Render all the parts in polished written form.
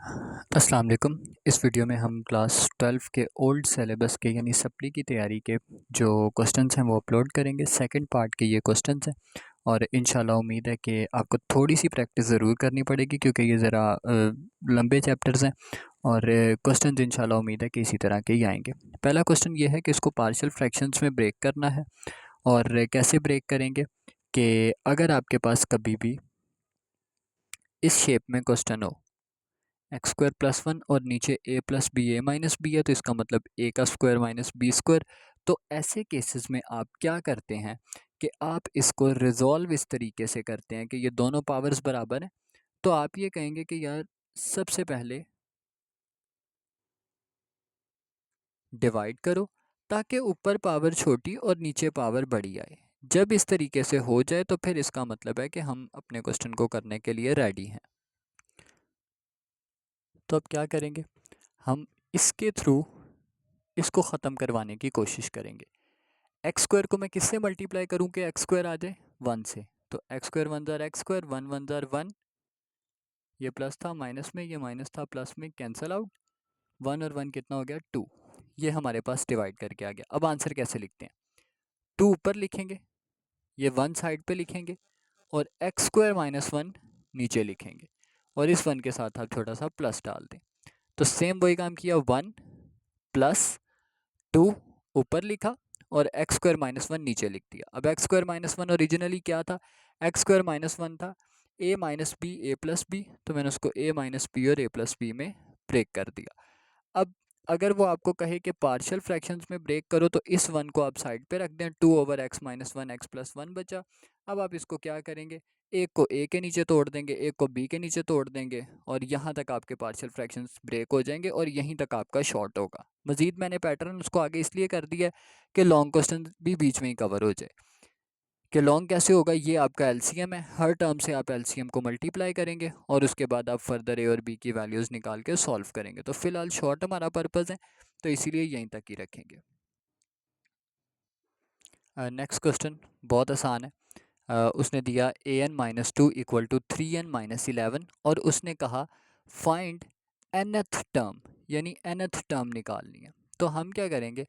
अस्सलाम वालेकुम। इस वीडियो में हम क्लास 12 के ओल्ड सिलेबस के यानी सप्ली की तैयारी के जो क्वेश्चंस हैं वो अपलोड करेंगे। सेकंड पार्ट के ये क्वेश्चंस हैं और इंशाल्लाह उम्मीद है कि आपको थोड़ी सी प्रैक्टिस ज़रूर करनी पड़ेगी क्योंकि ये ज़रा लंबे चैप्टर्स हैं और क्वेश्चंस इंशाल्लाह उम्मीद है कि इसी तरह के ही आएंगे। पहला क्वेश्चन ये है कि इसको पार्शियल फ्रैक्शंस में ब्रेक करना है और कैसे ब्रेक करेंगे कि अगर आपके पास कभी भी इस शेप में क्वेश्चन हो एक्स स्क्वायर प्लस वन और नीचे ए प्लस बी ए माइनस बी है, तो इसका मतलब ए का स्क्वायर माइनस बी स्क्वायर। तो ऐसे केसेस में आप क्या करते हैं कि आप इसको रिजॉल्व इस तरीके से करते हैं कि ये दोनों पावर्स बराबर हैं। तो आप ये कहेंगे कि यार सबसे पहले डिवाइड करो ताकि ऊपर पावर छोटी और नीचे पावर बड़ी आए। जब इस तरीके से हो जाए तो फिर इसका मतलब है कि हम अपने क्वेश्चन को करने के लिए रेडी हैं। तो अब क्या करेंगे, हम इसके थ्रू इसको ख़त्म करवाने की कोशिश करेंगे। एक्स स्क्वायर को मैं किससे मल्टीप्लाई करूं कि एक्स स्क्वायर आ जाए, वन से। तो एक्स स्क्वायर वन ज़ार एक्स स्क्वायर, वन वन ज़ार वन, ये प्लस था माइनस में, ये माइनस था प्लस में, कैंसिल आउट। वन और वन कितना हो गया, टू। ये हमारे पास डिवाइड करके आ गया। अब आंसर कैसे लिखते हैं, टू ऊपर लिखेंगे, ये वन साइड पे लिखेंगे और एक्स स्क्वायर माइनस वन नीचे लिखेंगे और इस वन के साथ आप छोटा सा प्लस डाल दें। तो सेम वही काम किया, वन प्लस टू ऊपर लिखा और एक्स स्क्वायर माइनस वन नीचे लिख दिया। अब x square minus one originally क्या था, एक्स स्क्वायर माइनस वन था ए माइनस बी ए प्लस बी, तो मैंने उसको ए माइनस बी और ए प्लस बी में ब्रेक कर दिया। अब अगर वो आपको कहे कि पार्शियल फ्रैक्शंस में ब्रेक करो तो इस वन को आप साइड पे रख दें, two over x minus one x plus one बचा। अब आप इसको क्या करेंगे, एक को ए के नीचे तोड़ देंगे, एक को बी के नीचे तोड़ देंगे और यहाँ तक आपके पार्शियल फ्रैक्शंस ब्रेक हो जाएंगे और यहीं तक आपका शॉर्ट होगा। मजीद मैंने पैटर्न उसको आगे इसलिए कर दिया है कि लॉन्ग क्वेश्चन भी बीच में ही कवर हो जाए। कि लॉन्ग कैसे होगा, ये आपका एलसीएम है, हर टर्म से आप एलसीएम को मल्टीप्लाई करेंगे और उसके बाद आप फर्दर ए और बी की वैल्यूज़ निकाल के सॉल्व करेंगे। तो फिलहाल शॉर्ट हमारा पर्पज़ है तो इसीलिए यहीं तक ही रखेंगे। नेक्स्ट क्वेश्चन बहुत आसान है। उसने दिया a n minus two equal to three n minus eleven और उसने कहा फाइंड एनथ टर्म, यानी एनथ टर्म निकालनी है। तो हम क्या करेंगे,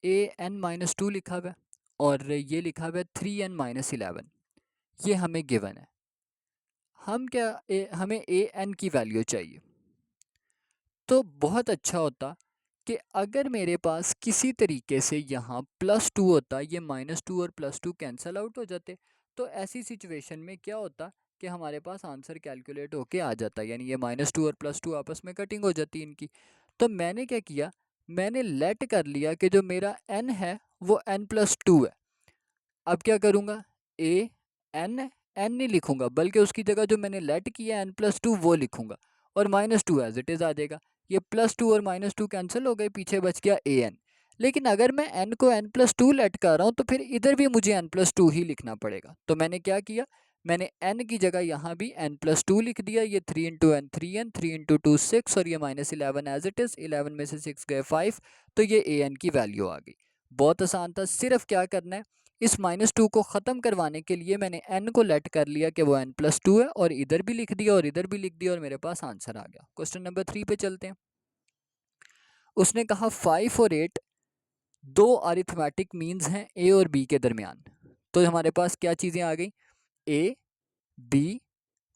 ए एन माइनस टू लिखा हुआ है और ये लिखा हुआ है थ्री एन माइनस इलेवन, ये हमें गिवन है। हम क्या हमें ए एन की वैल्यू चाहिए। तो बहुत अच्छा होता कि अगर मेरे पास किसी तरीके से यहाँ प्लस टू होता, ये माइनस टू और प्लस टू कैंसिल आउट हो जाते, तो ऐसी सिचुएशन में क्या होता कि हमारे पास आंसर कैलकुलेट होके आ जाता, यानी ये माइनस टू और प्लस टू आपस में कटिंग हो जाती इनकी। तो मैंने क्या किया, मैंने लेट कर लिया कि जो मेरा एन है वो एन प्लस टू है। अब क्या करूँगा, ए एन एन नहीं लिखूंगा बल्कि उसकी जगह जो मैंने लेट किया एन प्लस टू वो लिखूंगा और minus two as it is आ जाएगा। ये प्लस टू और माइनस टू कैंसिल हो गए, पीछे बच गया ए एन। लेकिन अगर मैं एन को एन प्लस टू लेट कर रहा हूँ तो फिर इधर भी मुझे एन प्लस टू ही लिखना पड़ेगा। तो मैंने क्या किया, मैंने एन की जगह यहाँ भी एन प्लस टू लिख दिया। ये three into n three n, three into two six और ये minus eleven as it is, eleven में से सिक्स गए फाइव, तो ये ए एन की वैल्यू आ गई। बहुत आसान था, सिर्फ क्या करना है, इस माइनस टू को ख़त्म करवाने के लिए मैंने एन को लेट कर लिया कि वो एन प्लस टू है और इधर भी लिख दिया और इधर भी लिख दिया और मेरे पास आंसर आ गया। क्वेश्चन नंबर थ्री पे चलते हैं। उसने कहा फाइव और एट दो अरिथमेटिक मीन्स हैं ए और बी के दरमियान। तो हमारे पास क्या चीज़ें आ गई, ए बी,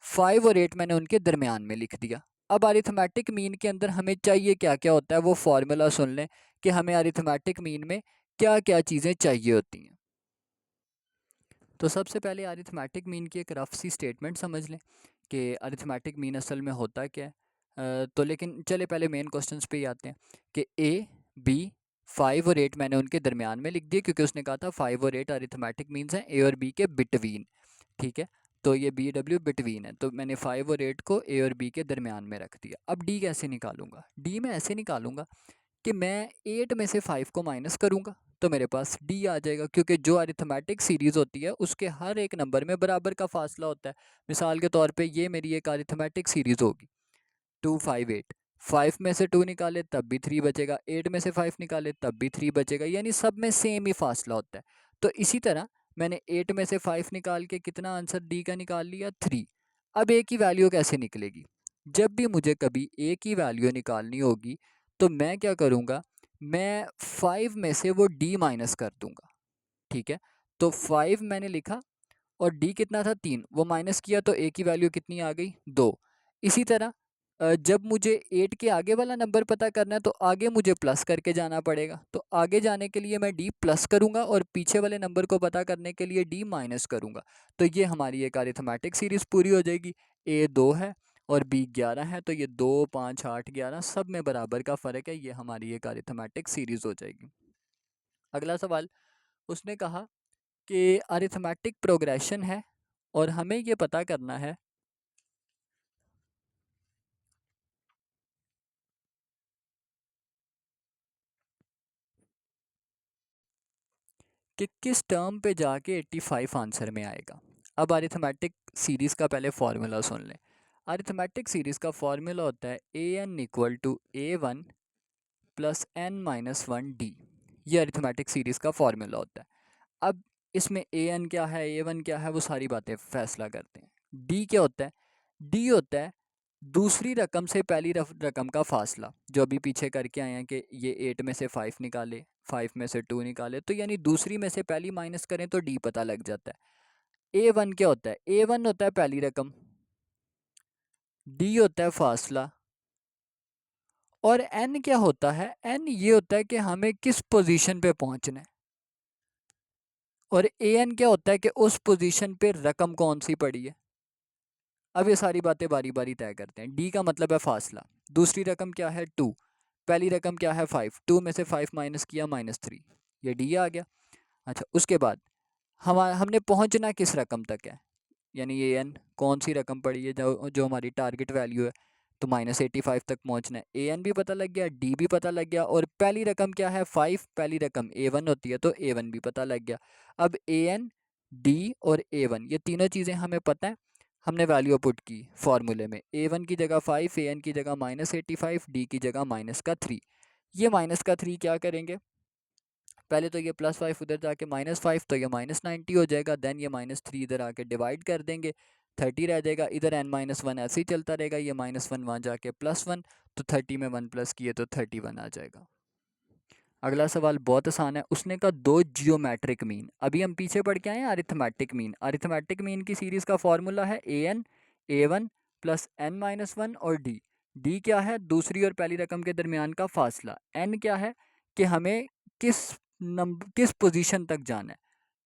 फाइव और एट मैंने उनके दरमियान में लिख दिया। अब अरिथमेटिक मीन के अंदर हमें चाहिए क्या क्या होता है, वो फॉर्मूला सुन लें कि हमें अरिथमेटिक मीन में क्या क्या चीज़ें चाहिए होती हैं। तो सबसे पहले अरिथमेटिक मीन की एक रफ सी स्टेटमेंट समझ लें कि अरिथमेटिक मीन असल में होता क्या है। तो लेकिन चले पहले मेन क्वेश्चंस पे ही आते हैं कि ए बी फाइव और एट मैंने उनके दरमियान में लिख दिए क्योंकि उसने कहा था फाइव और एट अरिथमेटिक मीन्स हैं ए और बी के बिटवीन। ठीक है, तो ये बी डब्ल्यू बिटवीन है, तो मैंने फाइव और एट को ए और बी के दरमियान में रख दिया। अब डी कैसे निकालूंगा, डी मैं ऐसे निकालूंगा कि मैं एट में से फाइव को माइनस करूंगा तो मेरे पास डी आ जाएगा, क्योंकि जो अरिथमेटिक सीरीज़ होती है उसके हर एक नंबर में बराबर का फासला होता है। मिसाल के तौर पे ये मेरी एक अरिथमेटिक सीरीज़ होगी, टू फाइव एट, फाइव में से टू निकाले तब भी थ्री बचेगा, एट में से फाइव निकाले तब भी थ्री बचेगा, यानी सब में सेम ही फासला होता है। तो इसी तरह मैंने एट में से फाइव निकाल के कितना आंसर डी का निकाल लिया, थ्री। अब ए की वैल्यू कैसे निकलेगी, जब भी मुझे कभी ए की वैल्यू निकालनी होगी तो मैं क्या करूँगा, मैं 5 में से वो डी माइनस कर दूँगा। ठीक है, तो 5 मैंने लिखा और डी कितना था 3, वो माइनस किया तो ए की वैल्यू कितनी आ गई 2। इसी तरह जब मुझे 8 के आगे वाला नंबर पता करना है तो आगे मुझे प्लस करके जाना पड़ेगा, तो आगे जाने के लिए मैं डी प्लस करूंगा और पीछे वाले नंबर को पता करने के लिए डी माइनस करूंगा। तो ये हमारी एक अरिथमेटिक सीरीज़ पूरी हो जाएगी। ए 2 है और बी 11 है, तो ये 2 5 8 11 सब में बराबर का फ़र्क है, ये हमारी एक अरिथमेटिक सीरीज़ हो जाएगी। अगला सवाल, उसने कहा कि अरिथमेटिक प्रोग्रेशन है और हमें ये पता करना है कि किस टर्म पे जाके 85 आंसर में आएगा। अब अरिथमेटिक सीरीज़ का पहले फॉर्मूला सुन लें। अरिथमेटिक सीरीज़ का फॉर्मूला होता है a n equal to a one plus n minus one d. ये अरिथमेटिक सीरीज़ का फॉर्मूला होता है। अब इसमें ए एन क्या है, ए वन क्या है, वो सारी बातें फैसला करते हैं। डी क्या होता है, डी होता है दूसरी रकम से पहली रकम का फासला, जो अभी पीछे करके आए हैं कि ये 8 में से 5 निकाले, 5 में से 2 निकाले, तो यानी दूसरी में से पहली माइनस करें तो डी पता लग जाता है। ए वन क्या होता है, ए वन होता है पहली रकम, डी होता है फासला, और एन क्या होता है, एन ये होता है कि हमें किस पोजीशन पे पहुंचना है, और ए एन क्या होता है कि उस पोजीशन पे रकम कौन सी पड़ी है। अब ये सारी बातें बारी बारी तय करते हैं। डी का मतलब है फासला, दूसरी रकम क्या है 2, पहली रकम क्या है 5, 2 में से 5 माइनस किया -3, ये डी आ गया। अच्छा, उसके बाद हमने पहुंचना किस रकम तक है, यानी ये एन कौन सी रकम पड़ी है जो जो हमारी टारगेट वैल्यू है, तो -85 तक पहुंचना है। ए एन भी पता लग गया, डी भी पता लग गया, और पहली रकम क्या है 5, पहली रकम ए वन होती है, तो ए वन भी पता लग गया। अब ए एन, डी और ए वन ये तीनों चीज़ें हमें पता है, हमने वैल्यू पुट की फार्मूले में, ए वन की जगह 5, ए एन की जगह -85, डी की जगह -3। ये -3 क्या करेंगे, पहले तो ये +5 उधर जाके -5, तो ये -90 हो जाएगा, देन ये -3 इधर आके डिवाइड कर देंगे, 30 रह जाएगा, इधर n-1 ऐसे ही चलता रहेगा, ये -1 वहाँ जाके +1, तो 30 में 1 प्लस किए तो 31 आ जाएगा। अगला सवाल बहुत आसान है, उसने कहा दो जियोमेट्रिक मीन, अभी हम पीछे पढ़ के आए हैं अरिथमेटिक मीन। अरिथमेटिक मीन की सीरीज़ का फॉर्मूला है a N, A one plus n-1 और डी। डी क्या है, दूसरी और पहली रकम के दरमियान का फासला। एन क्या है कि हमें किस पोजीशन तक जाना है,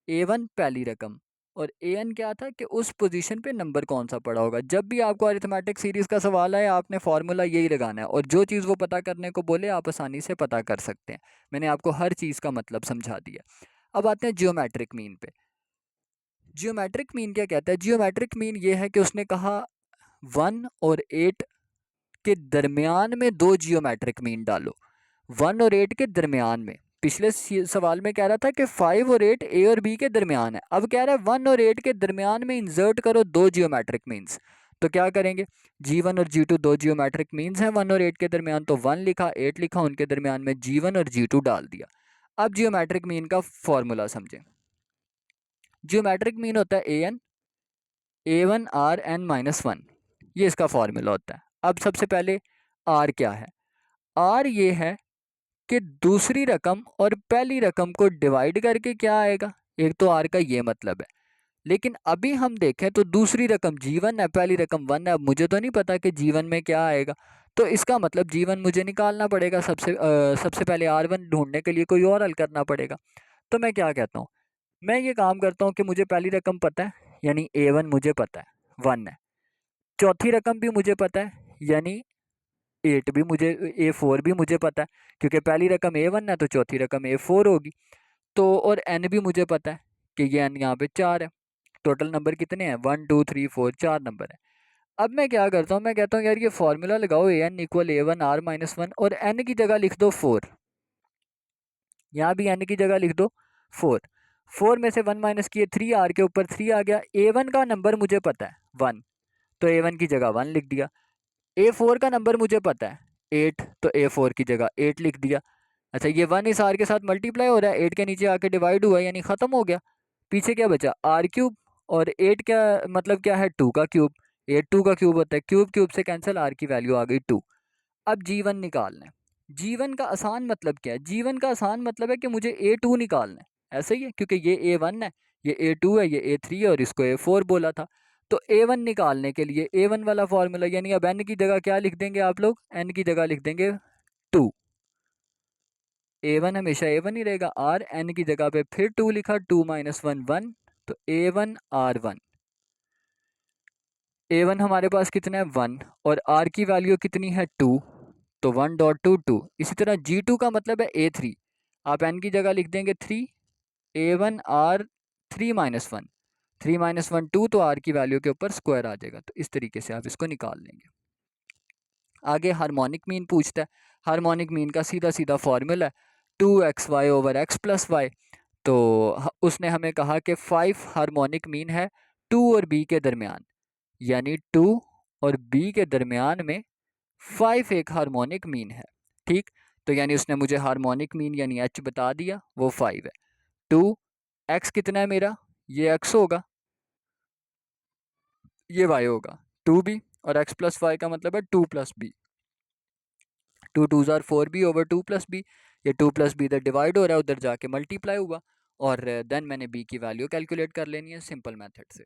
ए वन पहली रकम, और ए एन क्या था कि उस पोजीशन पे नंबर कौन सा पड़ा होगा। जब भी आपको अरिथमेटिक सीरीज़ का सवाल आए आपने फार्मूला यही लगाना है, और जो चीज़ वो पता करने को बोले आप आसानी से पता कर सकते हैं। मैंने आपको हर चीज़ का मतलब समझा दिया। अब आते हैं जियोमेट्रिक मीन पे। जियोमेट्रिक मीन क्या कहता है, जियोमेट्रिक मीन ये है कि उसने कहा 1 और 8 के दरमियान में दो जियोमेट्रिक मीन डालो, 1 और 8 के दरमियान में। पिछले सवाल में कह रहा था कि 5 और 8 ए और बी के दरमियान है, अब कह रहा है 1 और 8 के दरमियान में इंसर्ट करो दो जियोमेट्रिक मीन्स। तो क्या करेंगे, G1 और G2 दो जियोमेट्रिक मीन्स हैं 1 और 8 के दरमियान, तो 1 लिखा 8 लिखा, उनके दरमियान में G1 और G2 डाल दिया। अब जियोमेट्रिक मीन का फॉर्मूला समझें। जियोमेट्रिक मीन होता है A1 ये इसका फॉर्मूला होता है। अब सबसे पहले R क्या है, R ये है कि दूसरी रकम और पहली रकम को डिवाइड करके क्या आएगा, एक तो R का ये मतलब है। लेकिन अभी हम देखें तो दूसरी रकम G1 है, पहली रकम 1 है, अब मुझे तो नहीं पता कि G1 में क्या आएगा, तो इसका मतलब G1 मुझे निकालना पड़ेगा। सबसे पहले R1 ढूंढने के लिए कोई और हल करना पड़ेगा। तो मैं क्या कहता हूँ, मैं ये काम करता हूँ कि मुझे पहली रकम पता है, यानी A1 मुझे पता है 1 है, चौथी रकम भी मुझे पता है यानी 8 भी मुझे, A4 भी मुझे पता है, क्योंकि पहली रकम A1 है तो चौथी रकम A4 होगी। तो और n भी मुझे पता है कि ये n यहाँ पे 4 है। टोटल नंबर कितने हैं, 1 2 3 4, 4 नंबर है। अब मैं क्या करता हूँ, मैं कहता हूँ यार ये फॉर्मूला लगाओ an इक्वल A1 R-1, और n की जगह लिख दो 4, यहाँ भी n की जगह लिख दो 4। 4 में से 1 माइनस किए 3, R के ऊपर 3 आ गया। A1 का नंबर मुझे पता है 1, तो A1 की जगह 1 लिख दिया। A4 का नंबर मुझे पता है 8, तो A4 की जगह 8 लिख दिया। अच्छा, ये 1 इस R के साथ मल्टीप्लाई हो रहा है, 8 के नीचे आके डिवाइड हुआ, यानी ख़त्म हो गया। पीछे क्या बचा, R क्यूब, और 8 क्या मतलब क्या है, 2 का क्यूब, A2 का क्यूब होता है, क्यूब क्यूब से कैंसिल, आर की वैल्यू आ गई 2। अब G1 निकालना है। G1 का आसान मतलब क्या है? G1 का आसान मतलब है कि मुझे A2 निकालना है, ऐसा ही है, क्योंकि ये A1 है, ये A2 है, ये A3 है और इसको A4 बोला था। तो A1 निकालने के लिए A1 वाला फॉर्मूला, यानी अब n की जगह क्या लिख देंगे आप लोग? n की जगह लिख देंगे 2। A1 हमेशा A1 ही रहेगा, r n की जगह पे फिर 2 लिखा, 2 माइनस 1 1, तो A1 R1। A1 हमारे पास कितना है 1 और r की वैल्यू कितनी है 2, तो 1.22। इसी तरह G2 का मतलब है A3, आप n की जगह लिख देंगे 3, A1 R 3 माइनस 1, 3 माइनस 1 2, तो r की वैल्यू के ऊपर स्क्वायर आ जाएगा। तो इस तरीके से आप इसको निकाल लेंगे। आगे हार्मोनिक मीन पूछता है। हार्मोनिक मीन का सीधा सीधा फॉर्मूला है 2xy over x plus Y. तो उसने हमें कहा कि 5 हार्मोनिक मीन है 2 और b के दरमियान, यानी 2 और b के दरमियान में 5 एक हार्मोनिक मीन है। ठीक, तो यानी उसने मुझे हार्मोनिक मीन यानी h बता दिया, वो 5 है। 2 x कितना है मेरा, ये x होगा, ये y होगा 2b, और x प्लस वाई का मतलब है 2 प्लस बी। 2 टू ज़ार 4b ओवर 2 प्लस बी, ये 2 प्लस बी इधर डिवाइड हो रहा है, उधर जाके मल्टीप्लाई हुआ, और देन मैंने b की वैल्यू कैलकुलेट कर लेनी है सिंपल मेथड से।